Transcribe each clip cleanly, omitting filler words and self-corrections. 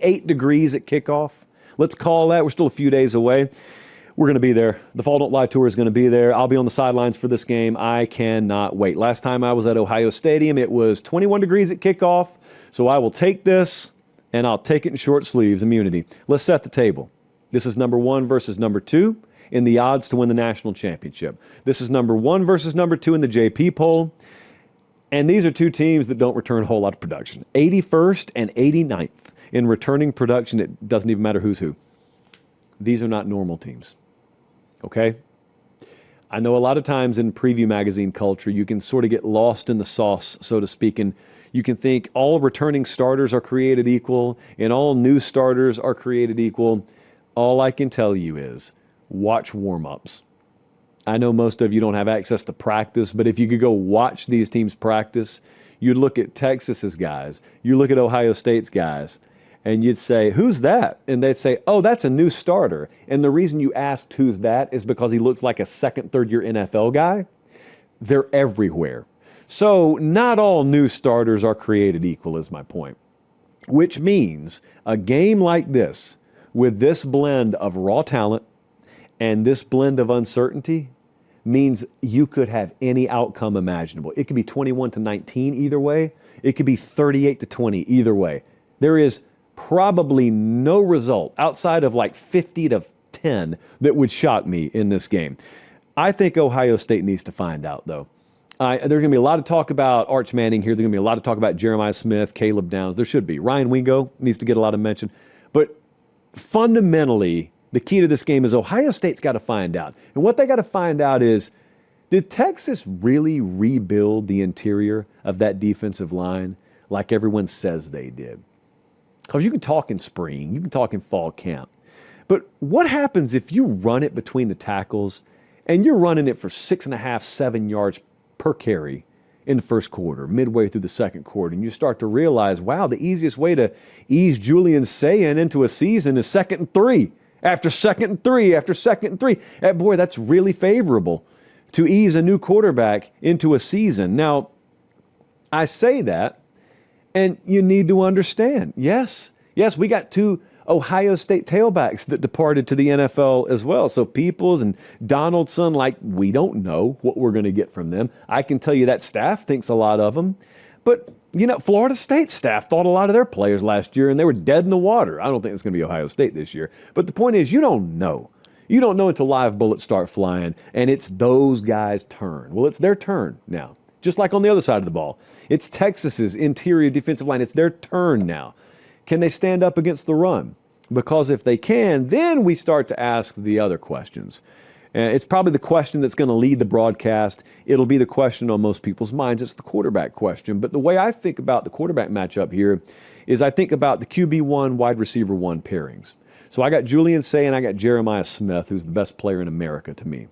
88 degrees at kickoff. Let's call that. We're still a few days away. We're going to be there. The Fall Don't Lie Tour is going to be there. I'll be on the sidelines for this game. I cannot wait. Last time I was at Ohio Stadium, it was 21 degrees at kickoff. So I will take this, and I'll take it in short sleeves, immunity. Let's set the table. This is number 1 versus number 2 in the odds to win the national championship. This is number 1 versus number 2 in the JP poll. And these are two teams that don't return a whole lot of production. 81st and 89th in returning production. It doesn't even matter who's who. These are not normal teams. Okay? I know a lot of times in preview magazine culture, you can sort of get lost in the sauce, so to speak, and you can think all returning starters are created equal and all new starters are created equal. All I can tell you is watch warm-ups. I know most of you don't have access to practice, but if you could go watch these teams practice, you'd look at Texas's guys, you look at Ohio State's guys, and you'd say, who's that? And they'd say, oh, that's a new starter. And the reason you asked who's that is because he looks like a second, third-year NFL guy. They're everywhere. So not all new starters are created equal is my point, which means a game like this with this blend of raw talent and this blend of uncertainty means you could have any outcome imaginable. It could be 21-19 either way. It could be 38-20 either way. There is probably no result outside of like 50-10 that would shock me in this game. I think Ohio State needs to find out, though. There's going to be a lot of talk about Arch Manning here. There's going to be a lot of talk about Jeremiah Smith, Caleb Downs. There should be. Ryan Wingo needs to get a lot of mention. But fundamentally, the key to this game is Ohio State's got to find out. And what they got to find out is, did Texas really rebuild the interior of that defensive line like everyone says they did? Because you can talk in spring, you can talk in fall camp. But what happens if you run it between the tackles and you're running it for 6.5, 7 yards per carry in the first quarter, midway through the second quarter, and you start to realize, wow, the easiest way to ease Julian Sayin into a season is 2nd and 3, after 2nd and 3, after 2nd and 3. Boy, that's really favorable to ease a new quarterback into a season. Now, I say that, and you need to understand, yes, we got 2 Ohio State tailbacks that departed to the NFL as well. So Peoples and Donaldson, like, we don't know what we're going to get from them. I can tell you that staff thinks a lot of them. But, you know, Florida State staff thought a lot of their players last year, and they were dead in the water. I don't think it's going to be Ohio State this year. But the point is, you don't know. You don't know until live bullets start flying, and it's those guys' turn. Well, it's their turn now. Just like on the other side of the ball. It's Texas's interior defensive line. It's their turn now. Can they stand up against the run? Because if they can, then we start to ask the other questions. It's probably the question that's going to lead the broadcast. It'll be the question on most people's minds. It's the quarterback question. But the way I think about the quarterback matchup here is I think about the QB1, wide receiver 1 pairings. So I got Julian Sayin, I got Jeremiah Smith, who's the best player in America to me.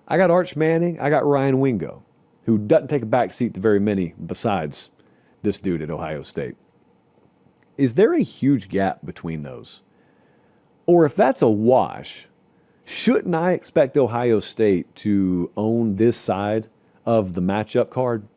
I got Arch Manning, I got Ryan Wingo, who doesn't take a back seat to very many besides this dude at Ohio State. Is there a huge gap between those? Or if that's a wash, shouldn't I expect Ohio State to own this side of the matchup card?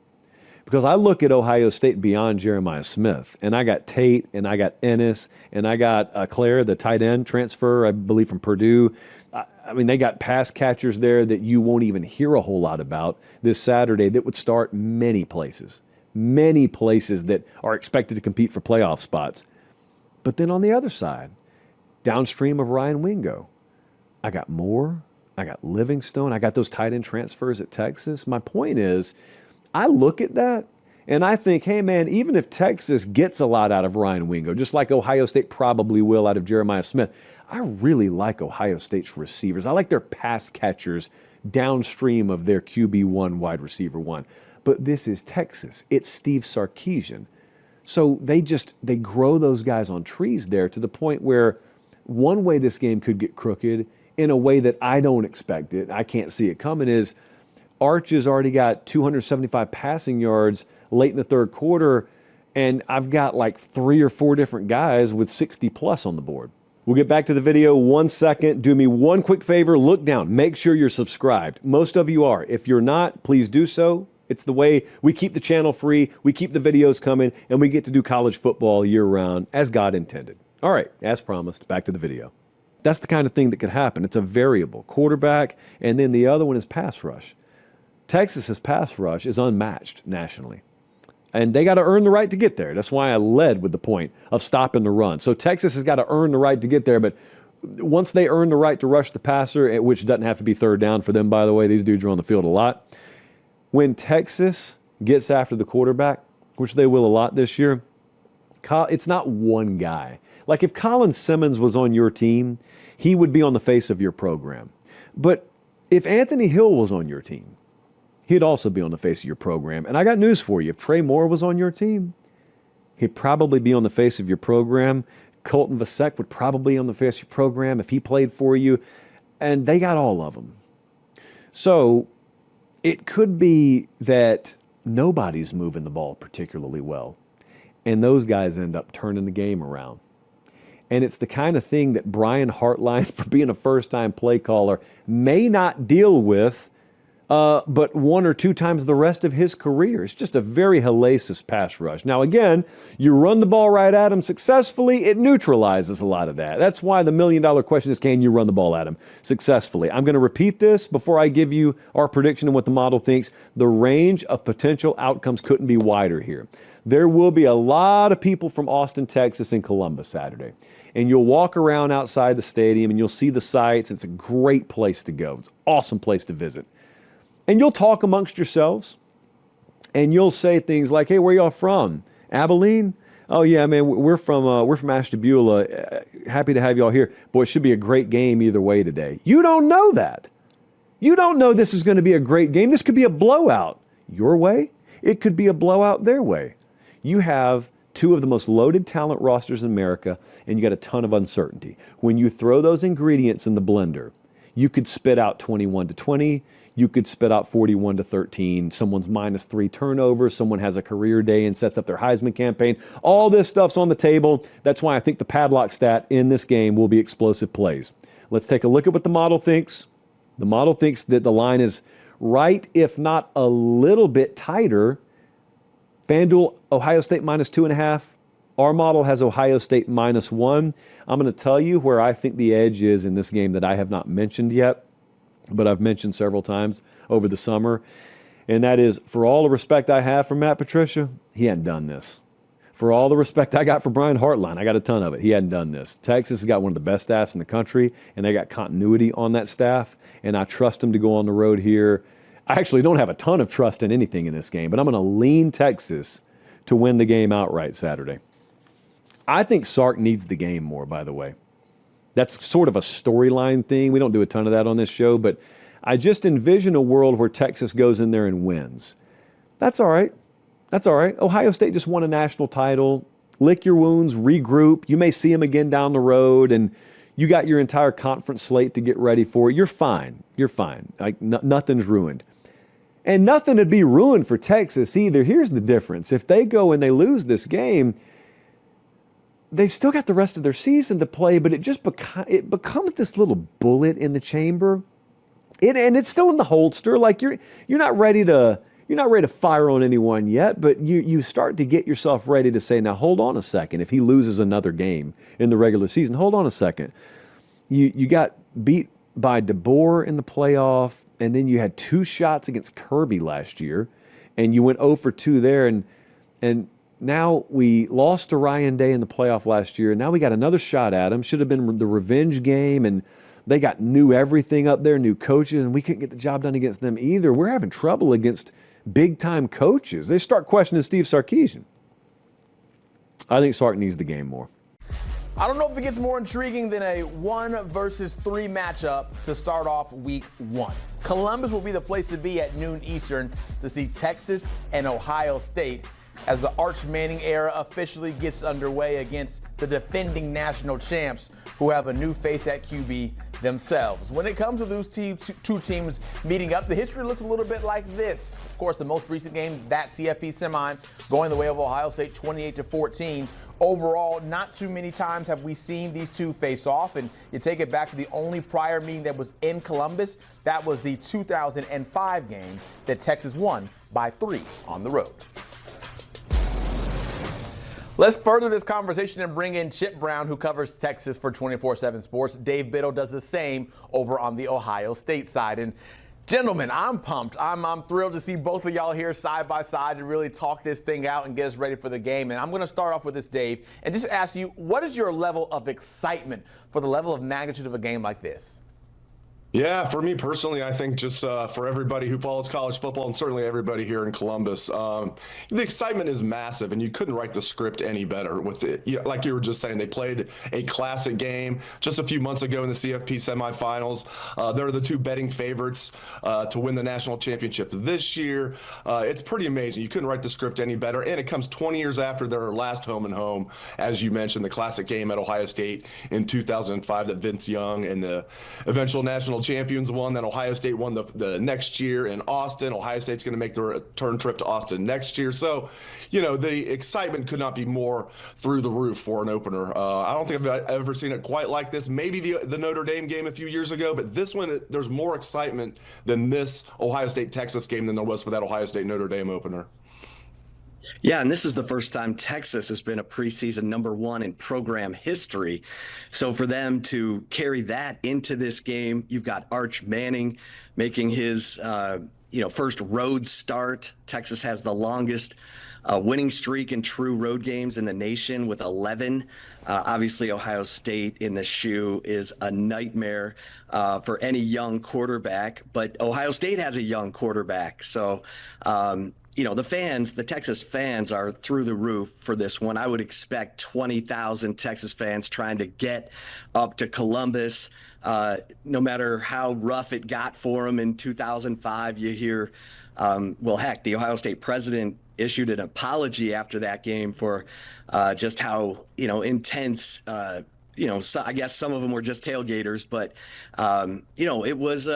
Because I look at Ohio State beyond Jeremiah Smith, and I got Tate, and I got Ennis, and I got Claire, the tight end transfer, I believe, from Purdue. I mean, they got pass catchers there that you won't even hear a whole lot about this Saturday that would start many places that are expected to compete for playoff spots. But then on the other side, downstream of Ryan Wingo, I got Moore, I got Livingstone, I got those tight end transfers at Texas. My point is, I look at that and I think, hey man, even if Texas gets a lot out of Ryan Wingo, just like Ohio State probably will out of Jeremiah Smith, I really like Ohio State's receivers. I like their pass catchers downstream of their QB1, wide receiver 1. But this is Texas. It's Steve Sarkisian. So they grow those guys on trees there to the point where one way this game could get crooked in a way that I don't expect it, I can't see it coming, is Arch has already got 275 passing yards late in the third quarter, and I've got like 3 or 4 different guys with 60 plus on the board. We'll get back to the video 1 second. Do me one quick favor, look down, make sure you're subscribed. Most of you are. If you're not, please do so. It's the way we keep the channel free, we keep the videos coming, and we get to do college football year-round as God intended. All right, as promised, back to the video. That's the kind of thing that could happen. It's a variable, quarterback, and then the other one is pass rush. Texas's pass rush is unmatched nationally. And they got to earn the right to get there. That's why I led with the point of stopping the run. So Texas has got to earn the right to get there, but once they earn the right to rush the passer, which doesn't have to be third down for them, by the way, these dudes are on the field a lot. When Texas gets after the quarterback, which they will a lot this year, it's not one guy. Like if Colin Simmons was on your team, he would be on the face of your program. But if Anthony Hill was on your team, he'd also be on the face of your program. And I got news for you. If Trey Moore was on your team, he'd probably be on the face of your program. Colton Vasek would probably be on the face of your program if he played for you. And they got all of them. So it could be that nobody's moving the ball particularly well. And those guys end up turning the game around. And it's the kind of thing that Brian Hartline, for being a first-time play caller, may not deal with but one or two times the rest of his career. It's just a very hellacious pass rush. Now, again, you run the ball right at him successfully, it neutralizes a lot of that. That's why the million-dollar question is, can you run the ball at him successfully? I'm going to repeat this before I give you our prediction and what the model thinks. The range of potential outcomes couldn't be wider here. There will be a lot of people from Austin, Texas, and Columbus Saturday. And you'll walk around outside the stadium and you'll see the sights. It's a great place to go. It's an awesome place to visit. And you'll talk amongst yourselves, and you'll say things like, hey, where y'all from? Abilene? Oh, yeah, man, we're from Ashtabula. Happy to have y'all here. Boy, it should be a great game either way today. You don't know that. You don't know this is going to be a great game. This could be a blowout your way. It could be a blowout their way. You have two of the most loaded talent rosters in America, and you got a ton of uncertainty. When you throw those ingredients in the blender, you could spit out 21-20. You could spit out 41-13. Someone's minus 3 turnovers. Someone has a career day and sets up their Heisman campaign. All this stuff's on the table. That's why I think the padlock stat in this game will be explosive plays. Let's take a look at what the model thinks. The model thinks that the line is right, if not a little bit tighter. FanDuel, Ohio State minus 2.5. Our model has Ohio State minus 1. I'm going to tell you where I think the edge is in this game that I have not mentioned yet, but I've mentioned several times over the summer. And that is, for all the respect I have for Matt Patricia, he hadn't done this. For all the respect I got for Brian Hartline, I got a ton of it. He hadn't done this. Texas has got one of the best staffs in the country, and they got continuity on that staff, and I trust them to go on the road here. I actually don't have a ton of trust in anything in this game, but I'm going to lean Texas to win the game outright Saturday. I think Sark needs the game more, by the way. That's sort of a storyline thing. We don't do a ton of that on this show, but I just envision a world where Texas goes in there and wins. That's all right. That's all right. Ohio State just won a national title. Lick your wounds, regroup. You may see them again down the road, and you got your entire conference slate to get ready for. You're fine. You're fine. Like nothing's ruined. And nothing would be ruined for Texas either. Here's the difference. If they go and they lose this game, they've still got the rest of their season to play, but it just becomes this little bullet in the chamber. And it's still in the holster. Like you're not ready to fire on anyone yet, but you start to get yourself ready to say, now hold on a second. If he loses another game in the regular season, hold on a second. You got beat by DeBoer in the playoff, and then you had 2 shots against Kirby last year, and you went 0 for 2 there, and now we lost to Ryan Day in the playoff last year. Now we got another shot at him. Should have been the revenge game, and they got new everything up there, new coaches, and we couldn't get the job done against them either. We're having trouble against big-time coaches. They start questioning Steve Sarkisian. I think Sark needs the game more. I don't know if it gets more intriguing than a 1 versus 3 matchup to start off week 1. Columbus will be the place to be at noon Eastern to see Texas and Ohio State as the Arch Manning era officially gets underway against the defending national champs who have a new face at QB themselves. When it comes to those two teams meeting up, the history looks a little bit like this. Of course, the most recent game, that CFB semi, going the way of Ohio State 28-14. Overall, not too many times have we seen these two face off, and you take it back to the only prior meeting that was in Columbus. That was the 2005 game that Texas won by 3 on the road. Let's further this conversation and bring in Chip Brown, who covers Texas for 24/7 Sports. Dave Biddle does the same over on the Ohio State side. And gentlemen, I'm pumped. I'm thrilled to see both of y'all here side by side to really talk this thing out and get us ready for the game. And I'm going to start off with this, Dave, and just ask you, what is your level of excitement for the level of magnitude of a game like this? Yeah, for me personally, I think just for everybody who follows college football and certainly everybody here in Columbus, the excitement is massive, and you couldn't write the script any better with it. Like you were just saying, they played a classic game just a few months ago in the CFP semifinals. They're the two betting favorites to win the national championship this year. It's pretty amazing. You couldn't write the script any better, and it comes 20 years after their last home and home, as you mentioned, the classic game at Ohio State in 2005 that Vince Young and the eventual national champions won. Then Ohio State won the next year in Austin. Ohio State's going to make the return trip to Austin next year. So, the excitement could not be more through the roof for an opener. I don't think I've ever seen it quite like this. Maybe the Notre Dame game a few years ago, but this one, there's more excitement than this Ohio State-Texas game than there was for that Ohio State-Notre Dame opener. Yeah, and this is the first time Texas has been a preseason #1 in program history. So for them to carry that into this game, you've got Arch Manning making his first road start. Texas has the longest winning streak in true road games in the nation with 11. Obviously, Ohio State in the shoe is a nightmare for any young quarterback, but Ohio State has a young quarterback. So, the Texas fans are through the roof for this one. I would expect 20,000 Texas fans trying to get up to Columbus. No matter how rough it got for them in 2005, you hear, the Ohio State president issued an apology after that game for just how, intense, so I guess some of them were just tailgaters, but it was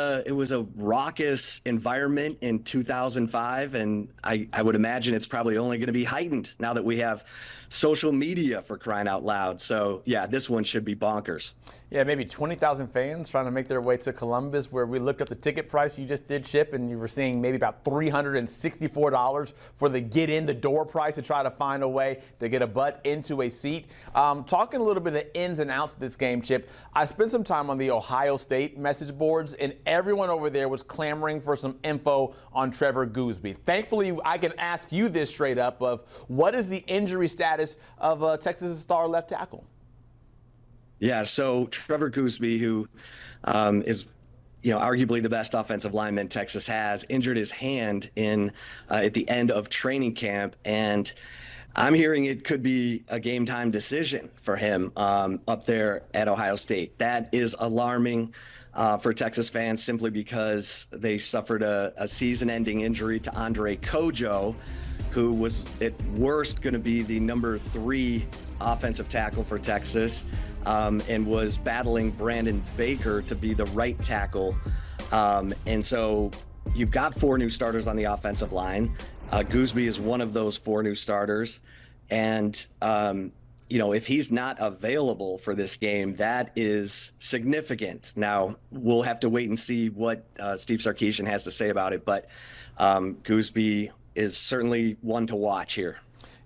a raucous environment in 2005, and I would imagine it's probably only going to be heightened now that we have social media, for crying out loud. So yeah, this one should be bonkers. Yeah, maybe 20,000 fans trying to make their way to Columbus, where we looked up the ticket price you just did, Chip, and you were seeing maybe about $364 for the the door price to try to find a way to get a butt into a seat. Talking a little bit of the ins and outs of this game, Chip, I spent some time on the Ohio State message boards, and everyone over there was clamoring for some info on Trevor Goosby. Thankfully, I can ask you this straight up of what is the injury status of Texas' star left tackle? Yeah, so Trevor Goosby, who is arguably the best offensive lineman Texas has, injured his hand at the end of training camp, and I'm hearing it could be a game time decision for him up there at Ohio State. That is alarming for Texas fans, simply because they suffered a season-ending injury to Andre Kojo, who was at worst going to be the #3 offensive tackle for Texas, and was battling Brandon Baker to be the right tackle. And so you've got 4 new starters on the offensive line. Goosby is one of those 4 new starters. And, if he's not available for this game, that is significant. Now, we'll have to wait and see what Steve Sarkisian has to say about it. But Goosby is certainly one to watch here.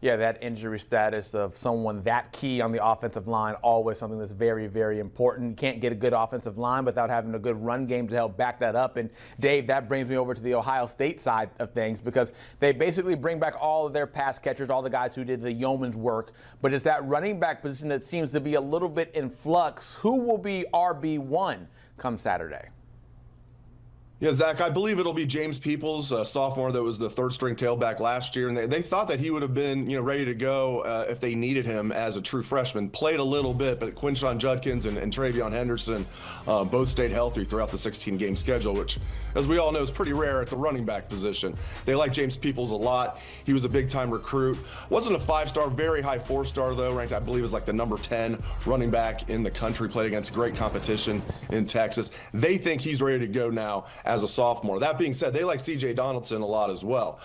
Yeah, that injury status of someone that key on the offensive line, always something that's very, very important. You can't get a good offensive line without having a good run game to help back that up. And Dave, that brings me over to the Ohio State side of things, because they basically bring back all of their pass catchers, all the guys who did the yeoman's work. But it's that running back position that seems to be a little bit in flux. Who will be RB1 come Saturday? Yeah, Zach, I believe it'll be James Peoples, a sophomore that was the third-string tailback last year, and they thought that he would have been, ready to go if they needed him as a true freshman. Played a little bit, but Quinshon Judkins and Travion Henderson both stayed healthy throughout the 16-game schedule, which, as we all know, is pretty rare at the running back position. They like James Peoples a lot. He was a big-time recruit. Wasn't a 5-star, very high 4-star, though, ranked, I believe, as like the #10 running back in the country, played against great competition in Texas. They think he's ready to go now as a sophomore. That being said, they like C.J. Donaldson a lot as well.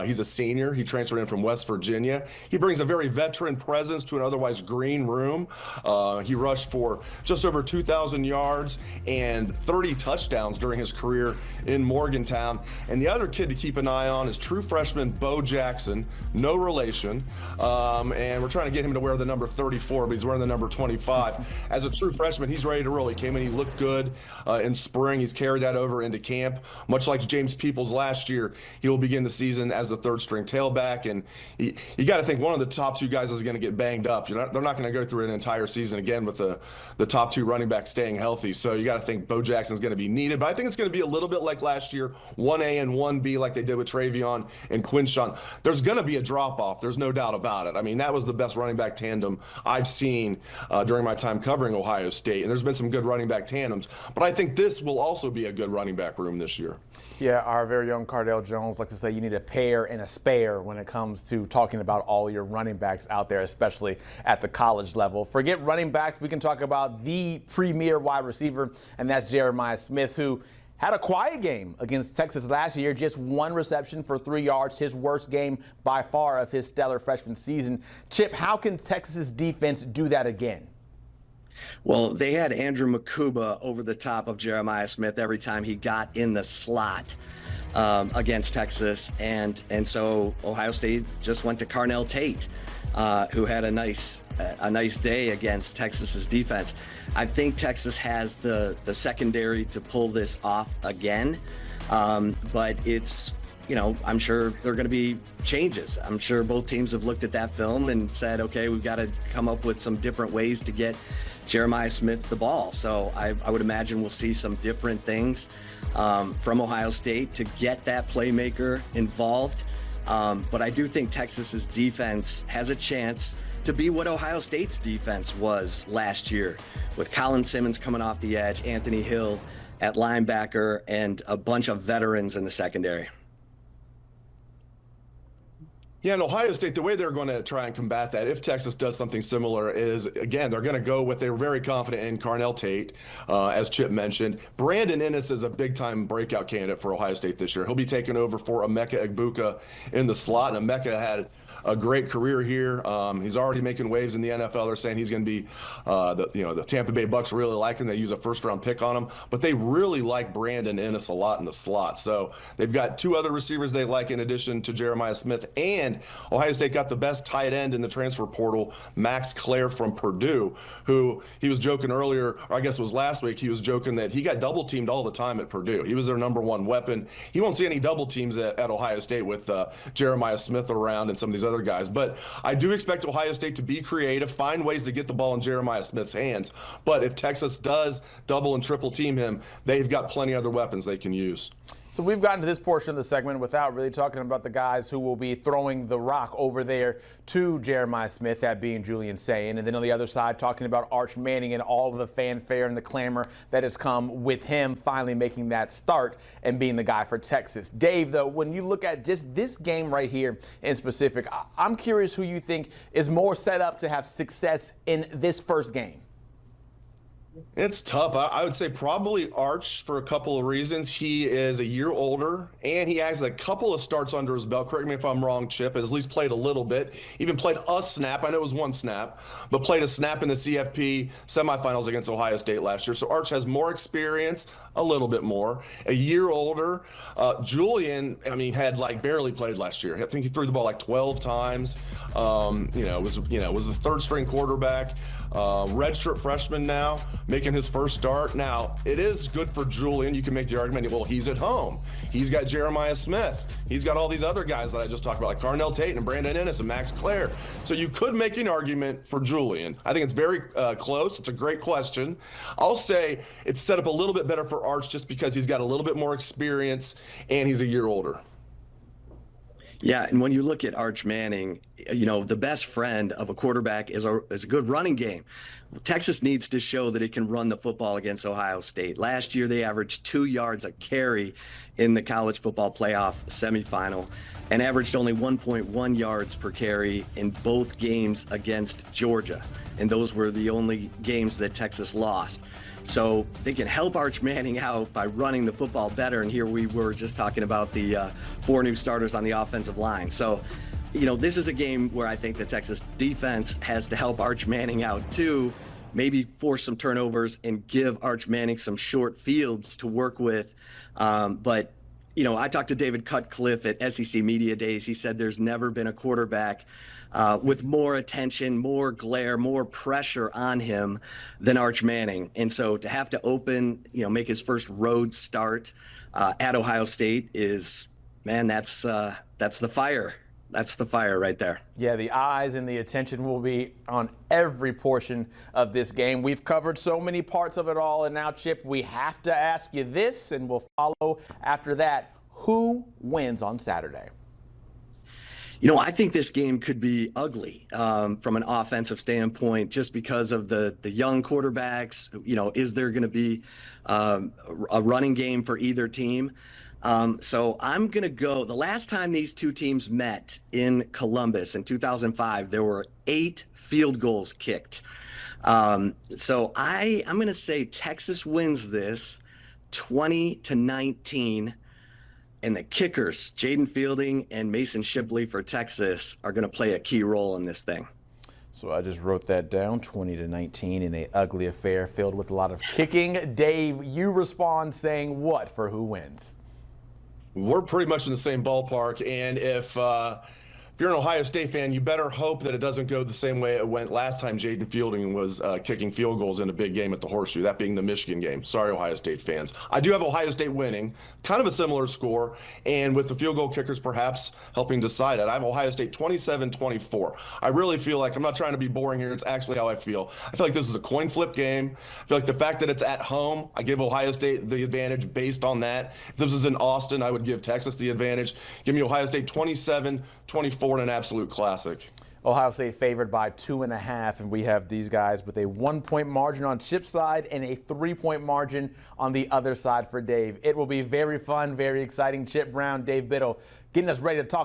He's a senior. He transferred in from West Virginia. He brings a very veteran presence to an otherwise green room. He rushed for just over 2,000 yards and 30 touchdowns during his career in Morgantown. And the other kid to keep an eye on is true freshman Bo Jackson, no relation. And we're trying to get him to wear the number 34, but he's wearing the number 25. As a true freshman, he's ready to roll. He came in, he looked good in spring. He's carried that over into camp. Much like James Peoples last year, he will begin the season as the third string tailback. And you got to think one of the top two guys is going to get banged up. They're not going to go through an entire season again with the top two running backs staying healthy. So you got to think Bo Jackson's going to be needed. But I think it's going to be a little bit like last year, 1A and 1B like they did with Travion and Quinshon. There's going to be a drop-off. There's no doubt about it. I mean, that was the best running back tandem I've seen during my time covering Ohio State. And there's been some good running back tandems. But I think this will also be a good running back room this year. Yeah, our very own Cardale Jones likes to say you need a pair and a spare when it comes to talking about all your running backs out there, especially at the college level. Forget running backs. We can talk about the premier wide receiver, and that's Jeremiah Smith, who had a quiet game against Texas last year, just one reception for 3 yards, his worst game by far of his stellar freshman season. Chip, how can Texas's defense do that again? Well, they had Andrew Makuba over the top of Jeremiah Smith every time he got in the slot against Texas. And so Ohio State just went to Carnell Tate, who had a nice day against Texas's defense. I think Texas has the secondary to pull this off again. But it's, I'm sure there are going to be changes. I'm sure both teams have looked at that film and said, okay, we've got to come up with some different ways to get Jeremiah Smith the ball. So I would imagine we'll see some different things from Ohio State to get that playmaker involved. But I do think Texas's defense has a chance to be what Ohio State's defense was last year, with Colin Simmons coming off the edge, Anthony Hill at linebacker, and a bunch of veterans in the secondary. Yeah, and Ohio State, the way they're going to try and combat that, if Texas does something similar, is, again, they're going to go with, they're very confident in Carnell Tate, as Chip mentioned. Brandon Ennis is a big-time breakout candidate for Ohio State this year. He'll be taking over for Emeka Egbuka in the slot, and Emeka had a great career here. He's already making waves in the NFL. They're saying he's going to be, the Tampa Bay Bucks really like him. They use a first-round pick on him, but they really like Brandon Ennis a lot in the slot. So they've got two other receivers they like in addition to Jeremiah Smith, and Ohio State got the best tight end in the transfer portal, Max Clare from Purdue, who he was joking earlier, or I guess it was last week, he was joking that he got double-teamed all the time at Purdue. He was their number one weapon. He won't see any double teams at Ohio State with Jeremiah Smith around and some of these other guys. But I do expect Ohio State to be creative, find ways to get the ball in Jeremiah Smith's hands. But if Texas does double and triple team him, they've got plenty of other weapons they can use. So we've gotten to this portion of the segment without really talking about the guys who will be throwing the rock over there to Jeremiah Smith, that being Julian Sayin. And then on the other side, talking about Arch Manning and all of the fanfare and the clamor that has come with him finally making that start and being the guy for Texas. Dave, though, when you look at just this game right here in specific, I'm curious who you think is more set up to have success in this first game. It's tough. I would say probably Arch for a couple of reasons. He is a year older, and he has a couple of starts under his belt. Correct me if I'm wrong, Chip. Has at least played a little bit. Even played a snap. I know it was one snap, but played a snap in the CFP semifinals against Ohio State last year. So Arch has more experience, a little bit more. A year older. Julian, had barely played last year. I think he threw the ball 12 times. Was the third string quarterback. Redshirt freshman now, making his first start. Now, it is good for Julian. You can make the argument, well, he's at home. He's got Jeremiah Smith. He's got all these other guys that I just talked about, like Carnell Tate and Brandon Ennis and Max Clare. So you could make an argument for Julian. I think it's very close. It's a great question. I'll say it's set up a little bit better for Arch just because he's got a little bit more experience and he's a year older. Yeah, and when you look at Arch Manning, the best friend of a quarterback is a good running game. Texas needs to show that it can run the football against Ohio State. Last year, they averaged 2 yards a carry in the college football playoff semifinal and averaged only 1.1 yards per carry in both games against Georgia. And those were the only games that Texas lost. So they can help Arch Manning out by running the football better. And here we were just talking about the 4 new starters on the offensive line. So, this is a game where I think the Texas defense has to help Arch Manning out too, maybe force some turnovers and give Arch Manning some short fields to work with. But I talked to David Cutcliffe at SEC Media Days. He said there's never been a quarterback with more attention, more glare, more pressure on him than Arch Manning. And so to have to make his first road start at Ohio State is, man, that's the fire. That's the fire right there. Yeah, the eyes and the attention will be on every portion of this game. We've covered so many parts of it all, and now, Chip, we have to ask you this, and we'll follow after that. Who wins on Saturday? I think this game could be ugly from an offensive standpoint just because of the young quarterbacks. Is there going to be a running game for either team? So I'm going to go. The last time these two teams met in Columbus in 2005, there were 8 field goals kicked. So I'm going to say Texas wins this 20-19. And the kickers, Jaden Fielding and Mason Shipley for Texas, are going to play a key role in this thing. So I just wrote that down, 20-19 in an ugly affair filled with a lot of kicking. Dave, you respond saying what for who wins? We're pretty much in the same ballpark, and if you're an Ohio State fan, you better hope that it doesn't go the same way it went last time Jaden Fielding was kicking field goals in a big game at the Horseshoe, that being the Michigan game. Sorry, Ohio State fans. I do have Ohio State winning, kind of a similar score, and with the field goal kickers perhaps helping decide it. I have Ohio State 27-24. I really feel like, I'm not trying to be boring here, it's actually how I feel. I feel like this is a coin flip game. I feel like the fact that it's at home, I give Ohio State the advantage based on that. If this was in Austin, I would give Texas the advantage. Give me Ohio State 27-24 in an absolute classic. Ohio State favored by 2.5, and we have these guys with a 1-point margin on Chip's side and a 3-point margin on the other side for Dave. It will be very fun, very exciting. Chip Brown, Dave Biddle, getting us ready to talk